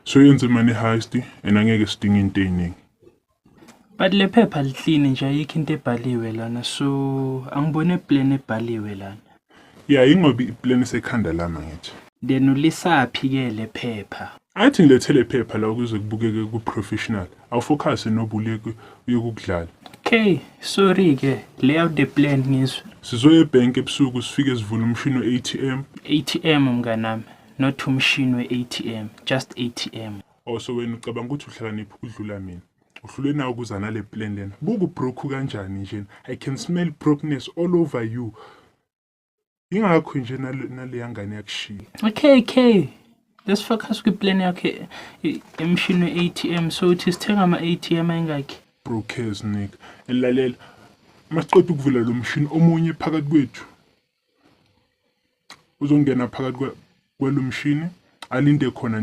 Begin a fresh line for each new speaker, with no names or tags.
So yenze Money Heist and angeke sidinge into eziningi.
But le phepha lihlini nje ayikho into ebhaliwe lana, so angibone plan ebhaliwe lana.
Yeah, ingoba iplan isekhanda lami ngithi.
Then ulisaphi ke le phepha?
Athi ngilethele iphepha la ukuze kubukeke ku-professional. Awufocus nobuleke uyokudlala.
Okay, sorry ke. Lay out the plan ngizwe.
Sizoya ebhenki ebusuku sifike sivule umshini we-ATM.
ATM mnganami, not umshini we-ATM, just ATM.
Also wena ucabanga ukuthi uhlakaniphi ukudlula mina. Uhlule nawo ukuza nale plan lena. Buku broke kanjani nje. I can smell brokenness all over you. Ingakho nje nale yangane yakushiya.
Okay. Let's focus kwi-plan yakhe emshini we-ATM. So uthi sithenga ama-ATM ayingakhi?
Brokers nigga. Elalela. Masiqeda ukuvula lo mshini omunye phakathi kwethu. Uzongena phakathi kwalo mshini alinde khona